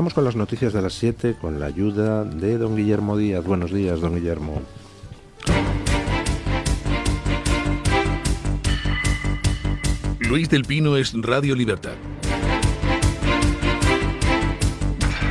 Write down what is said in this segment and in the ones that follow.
Vamos con las noticias de las 7 con la ayuda de don Guillermo Díaz. Buenos días, don Guillermo. Luis del Pino es Radio Libertad.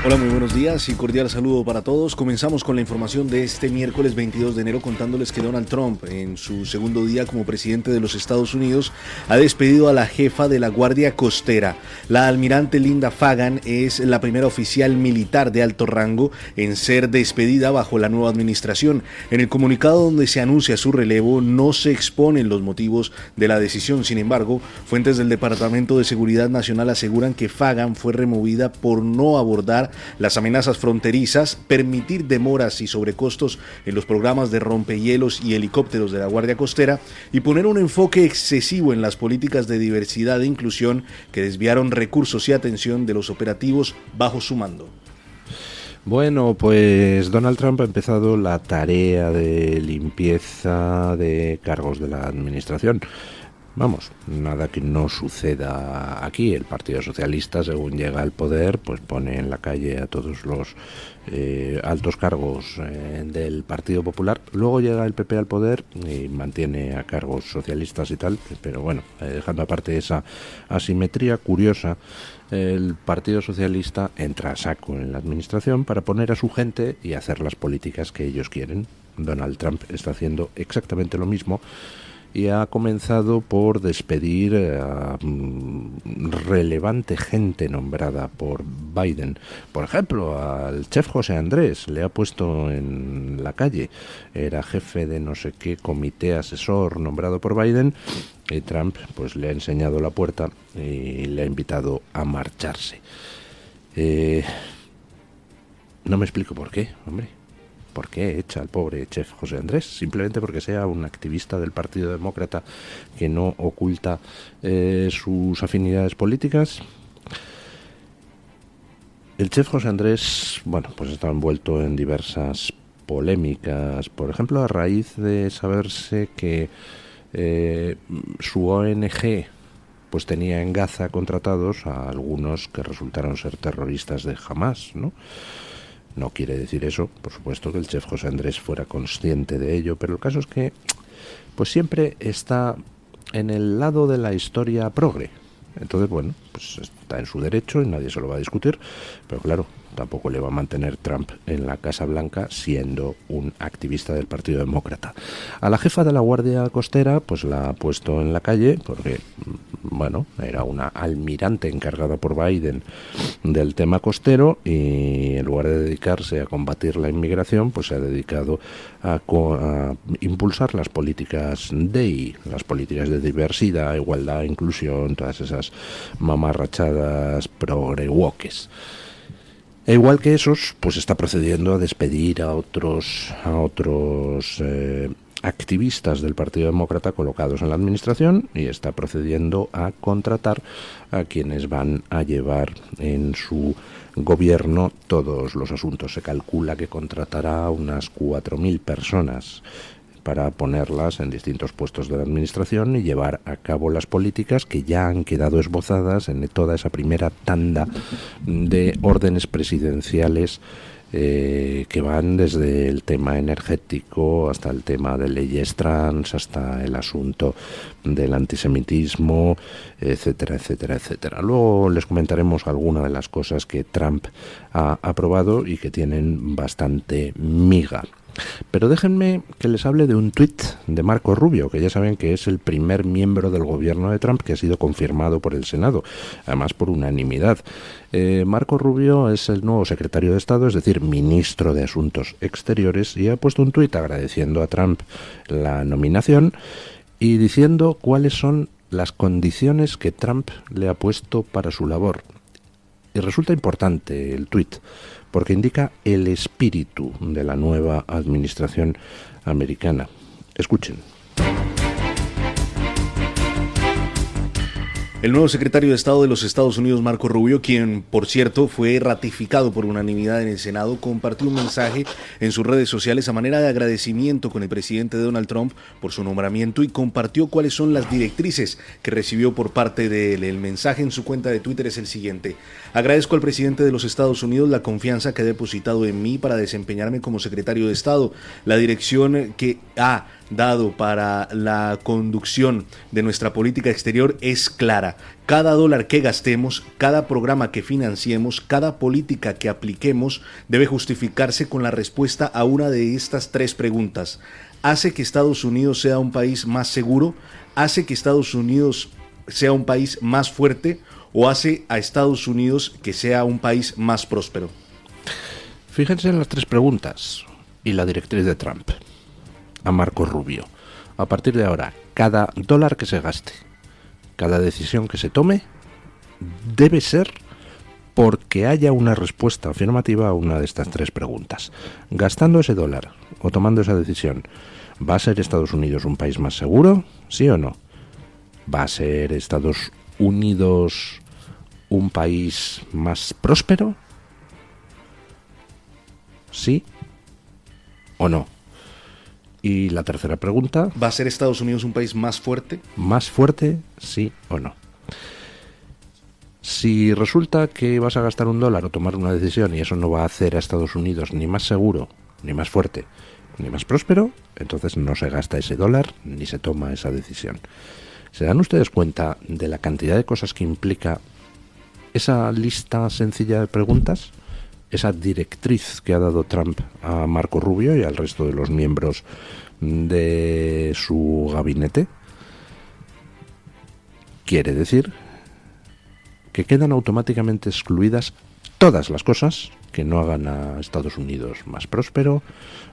Hola, muy buenos días y cordial saludo para todos. Comenzamos con la información de este miércoles 22 de enero contándoles que Donald Trump, en su segundo día como presidente de los Estados Unidos, ha despedido a la jefa de la Guardia Costera. La almirante Linda Fagan es la primera oficial militar de alto rango en ser despedida bajo la nueva administración. En el comunicado donde se anuncia su relevo no se exponen los motivos de la decisión. Sin embargo, fuentes del Departamento de Seguridad Nacional aseguran que Fagan fue removida por no abordar las amenazas fronterizas, permitir demoras y sobrecostos en los programas de rompehielos y helicópteros de la Guardia Costera y poner un enfoque excesivo en las políticas de diversidad e inclusión que desviaron recursos y atención de los operativos bajo su mando. Bueno, pues Donald Trump ha empezado la tarea de limpieza de cargos de la administración. Vamos, nada que no suceda aquí. El Partido Socialista, según llega al poder, pues pone en la calle a todos los altos cargos del Partido Popular. Luego llega el PP al poder y mantiene a cargos socialistas y tal, pero bueno, dejando aparte esa asimetría curiosa, el Partido Socialista entra a saco en la administración para poner a su gente y hacer las políticas que ellos quieren. Donald Trump está haciendo exactamente lo mismo y ha comenzado por despedir a relevante gente nombrada por Biden. Por ejemplo, al chef José Andrés le ha puesto en la calle. Era jefe de no sé qué comité asesor nombrado por Biden y Trump pues le ha enseñado la puerta y le ha invitado a marcharse. No me explico por qué, hombre. ¿Por qué echa al pobre chef José Andrés? Simplemente porque sea un activista del Partido Demócrata que no oculta sus afinidades políticas. El chef José Andrés, bueno, pues está envuelto en diversas polémicas, por ejemplo, a raíz de saberse que su ONG pues tenía en Gaza contratados a algunos que resultaron ser terroristas de Hamás, ¿no? No quiere decir eso, por supuesto, que el chef José Andrés fuera consciente de ello, pero el caso es que pues siempre está en el lado de la historia progre. Entonces, bueno, pues está en su derecho y nadie se lo va a discutir, pero claro, tampoco le va a mantener Trump en la Casa Blanca siendo un activista del Partido Demócrata. A la jefa de la Guardia Costera pues la ha puesto en la calle porque, bueno, era una almirante encargada por Biden del tema costero y en lugar de dedicarse a combatir la inmigración, pues se ha dedicado a impulsar las políticas DEI, las políticas de diversidad, igualdad, inclusión, todas esas mamarrachadas progre-woques. E igual que esos, pues está procediendo a despedir a otros activistas del Partido Demócrata colocados en la administración y está procediendo a contratar a quienes van a llevar en su gobierno todos los asuntos. Se calcula que contratará unas 4.000 personas para ponerlas en distintos puestos de la administración y llevar a cabo las políticas que ya han quedado esbozadas en toda esa primera tanda de órdenes presidenciales que van desde el tema energético hasta el tema de leyes trans, hasta el asunto del antisemitismo, etcétera, etcétera, etcétera. Luego les comentaremos algunas de las cosas que Trump ha aprobado y que tienen bastante miga. Pero déjenme que les hable de un tuit de Marco Rubio, que ya saben que es el primer miembro del gobierno de Trump que ha sido confirmado por el Senado, además por unanimidad. Marco Rubio es el nuevo secretario de Estado, es decir, ministro de Asuntos Exteriores, y ha puesto un tuit agradeciendo a Trump la nominación y diciendo cuáles son las condiciones que Trump le ha puesto para su labor. Y resulta importante el tuit, porque indica el espíritu de la nueva administración americana. Escuchen. El nuevo secretario de Estado de los Estados Unidos, Marco Rubio, quien, por cierto, fue ratificado por unanimidad en el Senado, compartió un mensaje en sus redes sociales a manera de agradecimiento con el presidente Donald Trump por su nombramiento y compartió cuáles son las directrices que recibió por parte de él. El mensaje en su cuenta de Twitter es el siguiente: agradezco al presidente de los Estados Unidos la confianza que ha depositado en mí para desempeñarme como secretario de Estado. La dirección que ha dado para la conducción de nuestra política exterior es clara. Cada dólar que gastemos, cada programa que financiemos, cada política que apliquemos debe justificarse con la respuesta a una de estas tres preguntas. ¿Hace que Estados Unidos sea un país más seguro? ¿Hace que Estados Unidos sea un país más fuerte? ¿O hace a Estados Unidos que sea un país más próspero? Fíjense en las tres preguntas y la directriz de Trump a Marco Rubio. A partir de ahora, cada dólar que se gaste, cada decisión que se tome, debe ser porque haya una respuesta afirmativa a una de estas tres preguntas. Gastando ese dólar o tomando esa decisión, ¿va a ser Estados Unidos un país más seguro? ¿Sí o no? ¿Va a ser Estados Unidos un país más próspero? ¿Sí o no? Y la tercera pregunta: ¿va a ser Estados Unidos un país más fuerte? ¿Más fuerte, sí o no? Si resulta que vas a gastar un dólar o tomar una decisión y eso no va a hacer a Estados Unidos ni más seguro, ni más fuerte, ni más próspero, entonces no se gasta ese dólar ni se toma esa decisión. ¿Se dan ustedes cuenta de la cantidad de cosas que implica esa lista sencilla de preguntas? Esa directriz que ha dado Trump a Marco Rubio y al resto de los miembros de su gabinete. Quiere decir que quedan automáticamente excluidas todas las cosas que no hagan a Estados Unidos más próspero,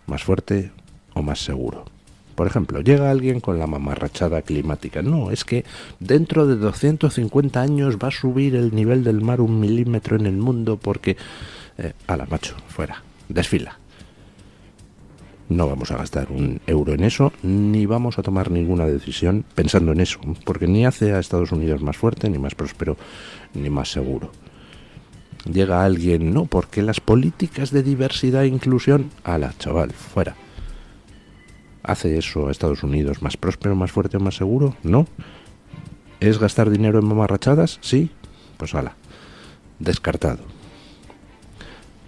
más fuerte o más seguro. Por ejemplo, llega alguien con la mamarrachada climática. No, es que dentro de 250 años va a subir el nivel del mar 1 milímetro en el mundo porque... ala, macho, fuera, desfila. No vamos a gastar un euro en eso, ni vamos a tomar ninguna decisión pensando en eso, porque ni hace a Estados Unidos más fuerte, ni más próspero, ni más seguro. Llega alguien, no, porque las políticas de diversidad e inclusión, ala, chaval, fuera. ¿Hace eso a Estados Unidos más próspero, más fuerte o más seguro? No. ¿Es gastar dinero en mamarrachadas? Sí. Pues ala, descartado.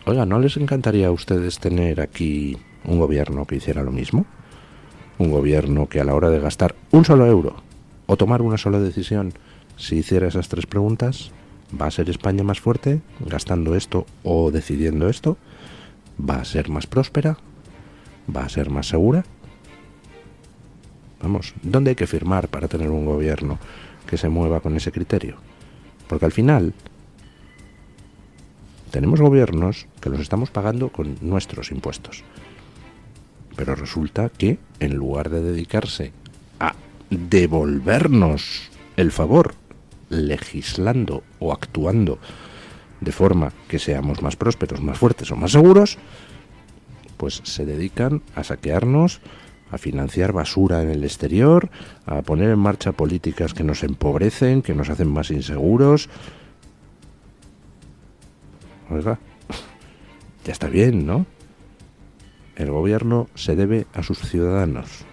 Oiga, ¿no les encantaría a ustedes tener aquí un gobierno que hiciera lo mismo? Un gobierno que a la hora de gastar un solo euro o tomar una sola decisión, si hiciera esas tres preguntas: ¿va a ser España más fuerte gastando esto o decidiendo esto? ¿Va a ser más próspera? ¿Va a ser más segura? Vamos, ¿dónde hay que firmar para tener un gobierno que se mueva con ese criterio? Porque al final tenemos gobiernos que los estamos pagando con nuestros impuestos. Pero resulta que, en lugar de dedicarse a devolvernos el favor, legislando o actuando de forma que seamos más prósperos, más fuertes o más seguros, pues se dedican a saquearnos, a financiar basura en el exterior, a poner en marcha políticas que nos empobrecen, que nos hacen más inseguros. Oiga, ya está bien, ¿no? El gobierno se debe a sus ciudadanos,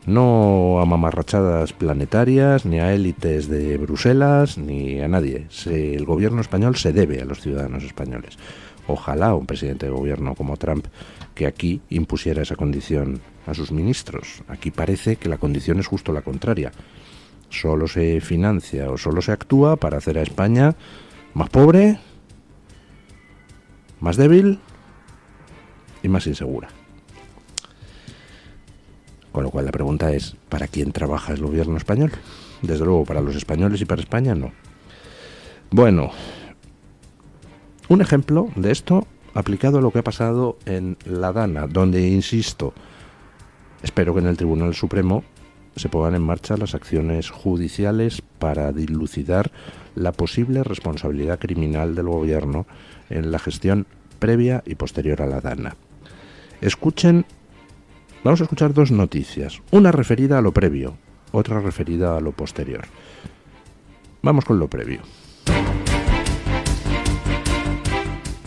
no a mamarrachadas planetarias, ni a élites de Bruselas, ni a nadie. El gobierno español se debe a los ciudadanos españoles. Ojalá un presidente de gobierno como Trump, que aquí impusiera esa condición a sus ministros. Aquí parece que la condición es justo la contraria. Solo se financia o solo se actúa para hacer a España más pobre, más débil y más insegura. Con lo cual la pregunta es: ¿para quién trabaja el gobierno español? Desde luego, para los españoles y para España no. Bueno, un ejemplo de esto aplicado a lo que ha pasado en La Dana, donde, insisto, espero que en el Tribunal Supremo se pongan en marcha las acciones judiciales para dilucidar la posible responsabilidad criminal del gobierno en la gestión previa y posterior a La Dana. Vamos a escuchar dos noticias, una referida a lo previo, otra referida a lo posterior. Vamos con lo previo.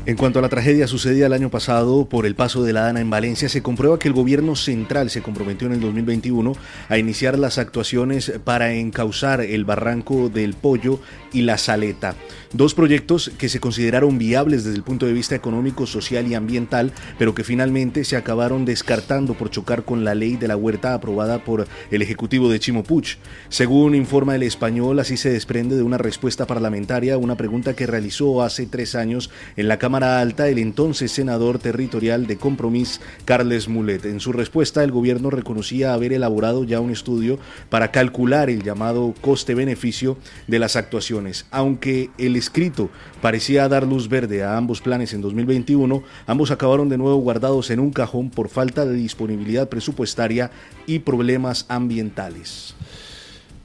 En cuanto a la tragedia sucedida el año pasado por el paso de la Dana en Valencia, se comprueba que el gobierno central se comprometió en el 2021 a iniciar las actuaciones para encauzar el Barranco del Pollo y la Saleta. Dos proyectos que se consideraron viables desde el punto de vista económico, social y ambiental, pero que finalmente se acabaron descartando por chocar con la ley de la huerta aprobada por el Ejecutivo de Chimo Puig. Según informa El Español, así se desprende de una respuesta parlamentaria a una pregunta que realizó hace 3 años en la Cámara Alta el entonces senador territorial de Compromís, Carles Mulet. En su respuesta, el gobierno reconocía haber elaborado ya un estudio para calcular el llamado coste-beneficio de las actuaciones. Aunque el escrito parecía dar luz verde a ambos planes en 2021, ambos acabaron de nuevo guardados en un cajón por falta de disponibilidad presupuestaria y problemas ambientales.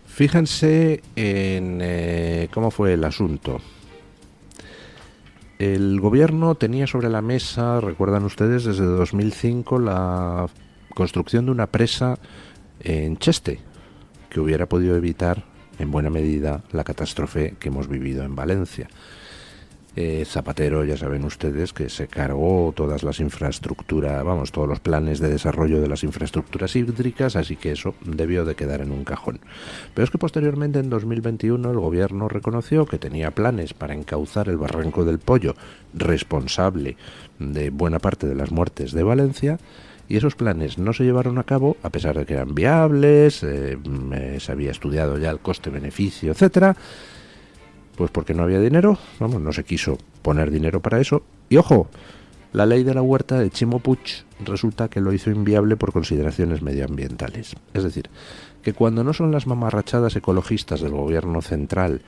Fíjense en cómo fue el asunto. El gobierno tenía sobre la mesa, recuerdan ustedes, desde 2005 la construcción de una presa en Cheste, que hubiera podido evitar en buena medida la catástrofe que hemos vivido en Valencia. Zapatero, ya saben ustedes, que se cargó todas las infraestructuras, todos los planes de desarrollo de las infraestructuras hídricas, así que eso debió de quedar en un cajón. Pero es que posteriormente, en 2021, el gobierno reconoció que tenía planes para encauzar el Barranco del Pollo, responsable de buena parte de las muertes de Valencia, y esos planes no se llevaron a cabo, a pesar de que eran viables, se había estudiado ya el coste-beneficio, etcétera. Pues porque no había dinero, no se quiso poner dinero para eso. Y ojo, la ley de la huerta de Chimo Puig resulta que lo hizo inviable por consideraciones medioambientales. Es decir, que cuando no son las mamarrachadas ecologistas del gobierno central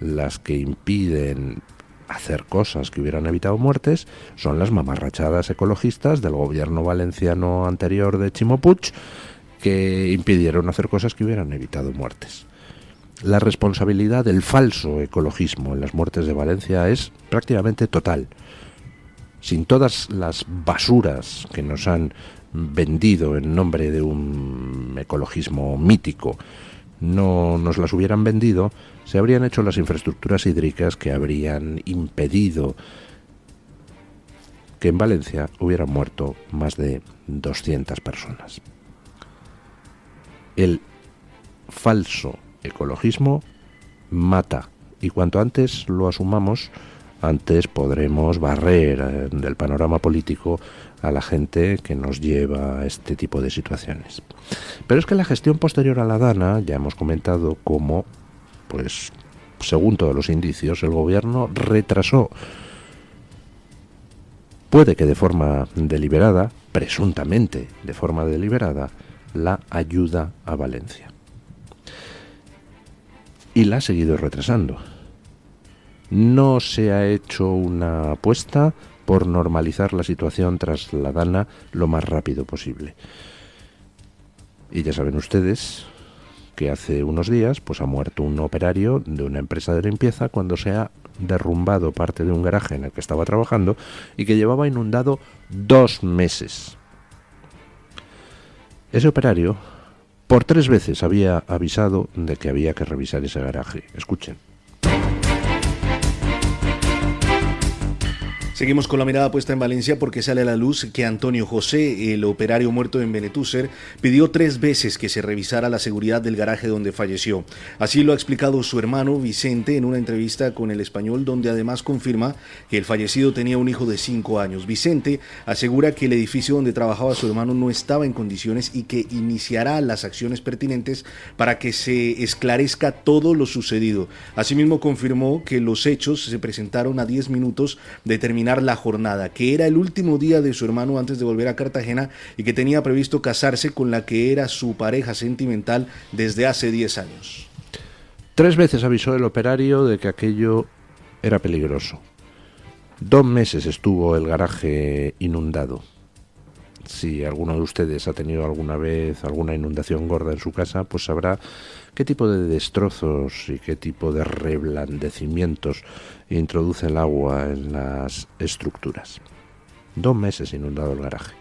las que impiden hacer cosas que hubieran evitado muertes, son las mamarrachadas ecologistas del gobierno valenciano anterior de Chimo Puig que impidieron hacer cosas que hubieran evitado muertes. La responsabilidad del falso ecologismo en las muertes de Valencia es prácticamente total. Sin todas las basuras que nos han vendido en nombre de un ecologismo mítico, no nos las hubieran vendido, se habrían hecho las infraestructuras hídricas que habrían impedido que en Valencia hubieran muerto más de 200 personas. El falso ecologismo mata, y cuanto antes lo asumamos, antes podremos barrer del panorama político a la gente que nos lleva a este tipo de situaciones. Pero es que la gestión posterior a la Dana, ya hemos comentado cómo, pues, según todos los indicios, el gobierno retrasó, puede que de forma deliberada, presuntamente de forma deliberada, la ayuda a Valencia. Y la ha seguido retrasando. No se ha hecho una apuesta por normalizar la situación tras la Dana lo más rápido posible. Y ya saben ustedes que hace unos días pues ha muerto un operario de una empresa de limpieza cuando se ha derrumbado parte de un garaje en el que estaba trabajando y que llevaba inundado 2 meses. Ese operario por 3 veces había avisado de que había que revisar ese garaje. Escuchen. Seguimos con la mirada puesta en Valencia porque sale a la luz que Antonio José, el operario muerto en Benetúser, pidió 3 veces que se revisara la seguridad del garaje donde falleció. Así lo ha explicado su hermano Vicente en una entrevista con El Español, donde además confirma que el fallecido tenía un hijo de 5 años. Vicente asegura que el edificio donde trabajaba su hermano no estaba en condiciones y que iniciará las acciones pertinentes para que se esclarezca todo lo sucedido. Asimismo confirmó que los hechos se presentaron a 10 minutos de terminar la jornada, que era el último día de su hermano antes de volver a Cartagena y que tenía previsto casarse con la que era su pareja sentimental desde hace 10 años. 3 veces avisó el operario de que aquello era peligroso. 2 meses estuvo el garaje inundado. Si alguno de ustedes ha tenido alguna vez alguna inundación gorda en su casa, pues sabrá qué tipo de destrozos y qué tipo de reblandecimientos introduce el agua en las estructuras. 2 meses inundado el garaje.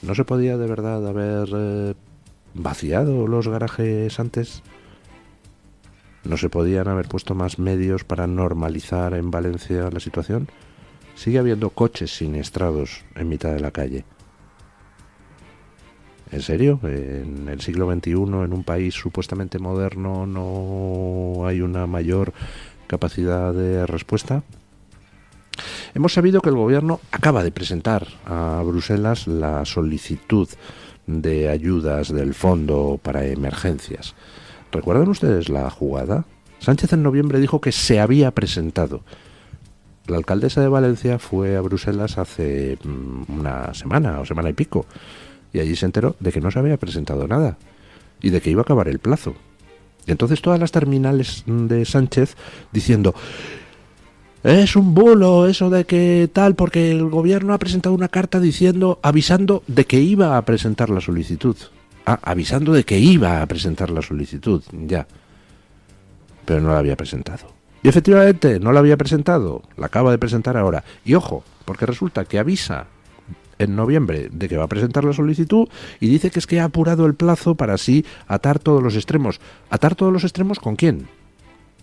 ¿No se podía de verdad haber vaciado los garajes antes? ¿No se podían haber puesto más medios para normalizar en Valencia la situación? Sigue habiendo coches siniestrados en mitad de la calle. ¿En serio? ¿En el siglo XXI, en un país supuestamente moderno, no hay una mayor capacidad de respuesta? Hemos sabido que el gobierno acaba de presentar a Bruselas la solicitud de ayudas del Fondo para Emergencias. ¿Recuerdan ustedes la jugada? Sánchez en noviembre dijo que se había presentado. La alcaldesa de Valencia fue a Bruselas hace una semana o semana y pico, y allí se enteró de que no se había presentado nada y de que iba a acabar el plazo. Y entonces todas las terminales de Sánchez diciendo: es un bulo eso de que tal, porque el gobierno ha presentado una carta avisando de que iba a presentar la solicitud. Avisando de que iba a presentar la solicitud, ya. Pero no la había presentado. Y efectivamente, no la había presentado, la acaba de presentar ahora. Y ojo, porque resulta que avisa en noviembre de que va a presentar la solicitud y dice que es que ha apurado el plazo para así atar todos los extremos. ¿Atar todos los extremos con quién?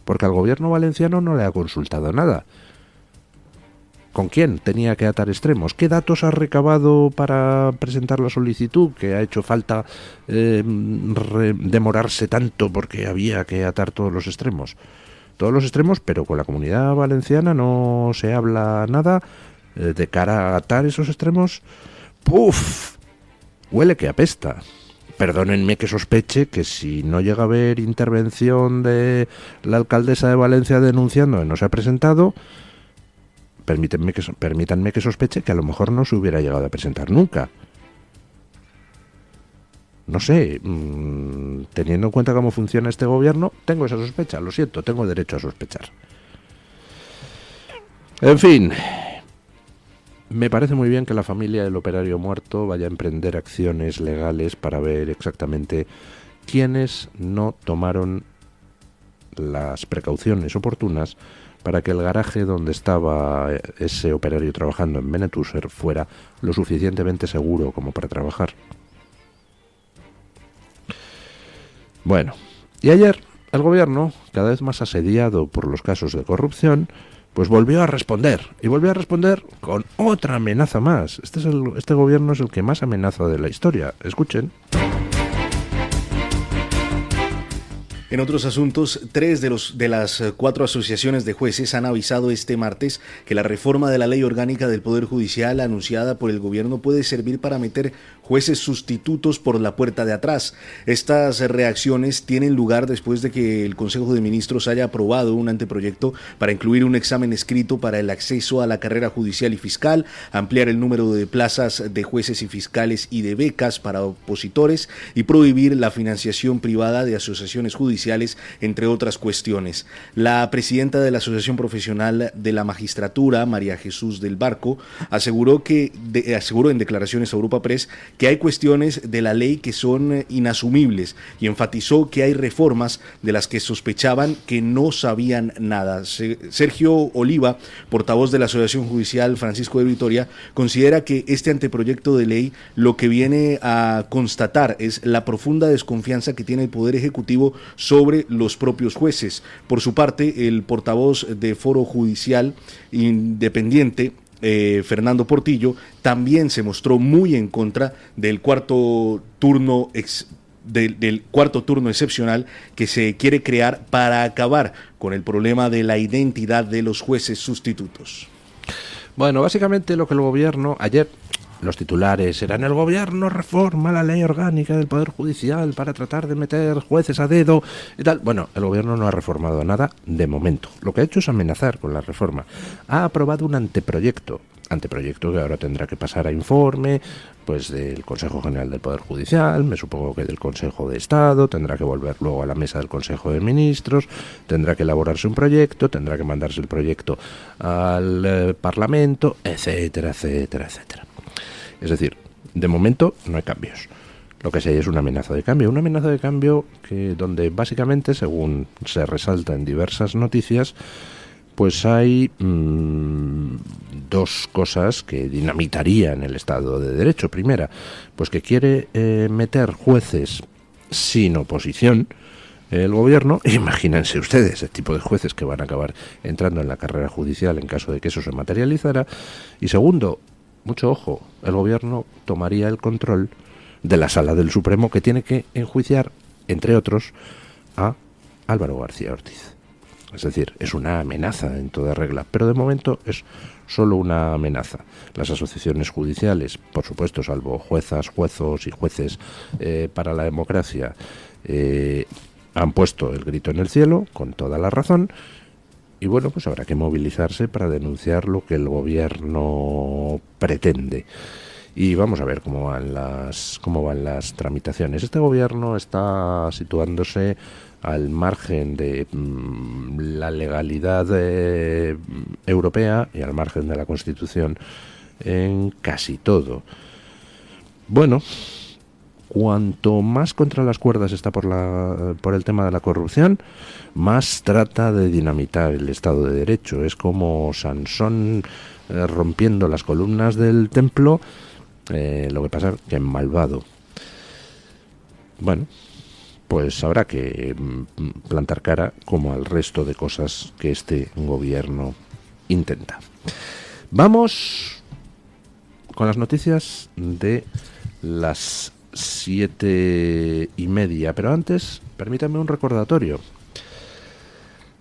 Porque al gobierno valenciano no le ha consultado nada. ¿Con quién tenía que atar extremos? ¿Qué datos ha recabado para presentar la solicitud? Que ha hecho falta demorarse tanto porque había que atar todos los extremos. Todos los extremos, pero con la Comunidad Valenciana no se habla nada de cara a atar esos extremos. ¡Puf! Huele que apesta. Perdónenme que sospeche que si no llega a haber intervención de la alcaldesa de Valencia denunciando que no se ha presentado, permítanme que sospeche que a lo mejor no se hubiera llegado a presentar nunca. No sé, teniendo en cuenta cómo funciona este gobierno, tengo esa sospecha, lo siento, tengo derecho a sospechar. En fin, me parece muy bien que la familia del operario muerto vaya a emprender acciones legales para ver exactamente quiénes no tomaron las precauciones oportunas para que el garaje donde estaba ese operario trabajando en Benetúser fuera lo suficientemente seguro como para trabajar. Bueno, y ayer el gobierno, cada vez más asediado por los casos de corrupción, pues volvió a responder, y volvió a responder con otra amenaza más. Este gobierno es el que más amenaza de la historia. Escuchen. En otros asuntos, 3 de las 4 asociaciones de jueces han avisado este martes que la reforma de la ley orgánica del Poder Judicial anunciada por el gobierno puede servir para meter jueces sustitutos por la puerta de atrás. Estas reacciones tienen lugar después de que el Consejo de Ministros haya aprobado un anteproyecto para incluir un examen escrito para el acceso a la carrera judicial y fiscal, ampliar el número de plazas de jueces y fiscales y de becas para opositores y prohibir la financiación privada de asociaciones judiciales, entre otras cuestiones. La presidenta de la Asociación Profesional de la Magistratura, María Jesús del Barco, aseguró en declaraciones a Europa Press que hay cuestiones de la ley que son inasumibles y enfatizó que hay reformas de las que sospechaban que no sabían nada. Sergio Oliva, portavoz de la Asociación Judicial Francisco de Vitoria, considera que este anteproyecto de ley lo que viene a constatar es la profunda desconfianza que tiene el Poder Ejecutivo sobre los propios jueces. Por su parte, el portavoz de Foro Judicial Independiente, Fernando Portillo, también se mostró muy en contra del cuarto turno excepcional que se quiere crear para acabar con el problema de la identidad de los jueces sustitutos. Bueno, básicamente lo que el gobierno ayer, los titulares eran: el gobierno reforma la ley orgánica del Poder Judicial para tratar de meter jueces a dedo y tal. Bueno, el gobierno no ha reformado nada de momento. Lo que ha hecho es amenazar con la reforma. Ha aprobado un anteproyecto que ahora tendrá que pasar a informe pues del Consejo General del Poder Judicial, me supongo que del Consejo de Estado, tendrá que volver luego a la mesa del Consejo de Ministros, tendrá que elaborarse un proyecto, tendrá que mandarse el proyecto al Parlamento, etcétera, etcétera, etcétera. Es decir, de momento no hay cambios. Lo que sí hay es una amenaza de cambio que donde básicamente, según se resalta en diversas noticias, pues hay dos cosas que dinamitarían el Estado de Derecho. Primera, pues que quiere meter jueces sin oposición el gobierno. Imagínense ustedes el tipo de jueces que van a acabar entrando en la carrera judicial en caso de que eso se materializara. Y segundo, mucho ojo, el gobierno tomaría el control de la Sala del Supremo, que tiene que enjuiciar, entre otros, a Álvaro García Ortiz. Es decir, es una amenaza en toda regla, pero de momento es solo una amenaza. Las asociaciones judiciales, por supuesto, salvo juezas, juezos y jueces para la democracia, han puesto el grito en el cielo, con toda la razón, y bueno, pues habrá que movilizarse para denunciar lo que el gobierno pretende. Y vamos a ver cómo van las tramitaciones. Este gobierno está situándose al margen de la legalidad europea y al margen de la Constitución en casi todo. Bueno, cuanto más contra las cuerdas está por el tema de la corrupción, más trata de dinamitar el Estado de Derecho. Es como Sansón rompiendo las columnas del templo, lo que pasa que malvado. Bueno, pues habrá que plantar cara como al resto de cosas que este gobierno intenta. Vamos con las noticias de las 7:30, pero antes permítanme un recordatorio.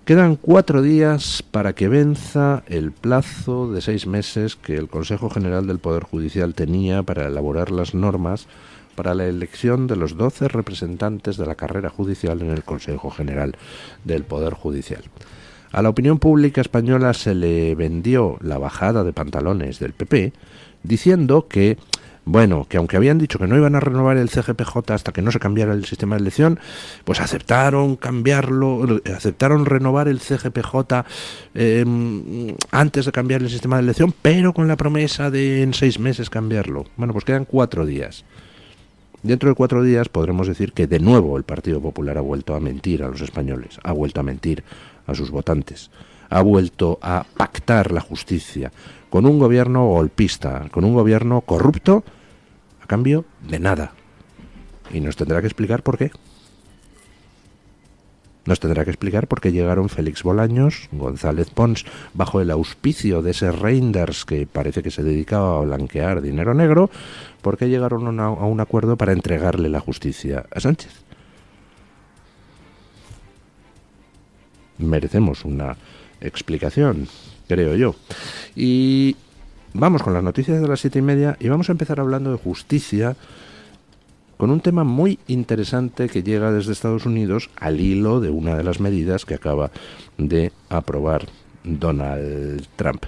Quedan 4 días para que venza el plazo de 6 meses que el Consejo General del Poder Judicial tenía para elaborar las normas para la elección de los 12 representantes de la carrera judicial en el Consejo General del Poder Judicial. A la opinión pública española se le vendió la bajada de pantalones del PP, diciendo que, bueno, que aunque habían dicho que no iban a renovar el CGPJ hasta que no se cambiara el sistema de elección, pues aceptaron renovar el CGPJ antes de cambiar el sistema de elección, pero con la promesa de en 6 meses cambiarlo. Bueno, pues quedan 4 días. Dentro de 4 días podremos decir que de nuevo el Partido Popular ha vuelto a mentir a los españoles, ha vuelto a mentir a sus votantes, ha vuelto a pactar la justicia con un gobierno golpista, con un gobierno corrupto, a cambio de nada. Y nos tendrá que explicar por qué. Nos tendrá que explicar por qué llegaron Félix Bolaños, González Pons, bajo el auspicio de ese Reinders que parece que se dedicaba a blanquear dinero negro, por qué llegaron a un acuerdo para entregarle la justicia a Sánchez. Merecemos una explicación, creo yo. Y vamos con las noticias de las 7:30 y vamos a empezar hablando de justicia, con un tema muy interesante que llega desde Estados Unidos al hilo de una de las medidas que acaba de aprobar Donald Trump.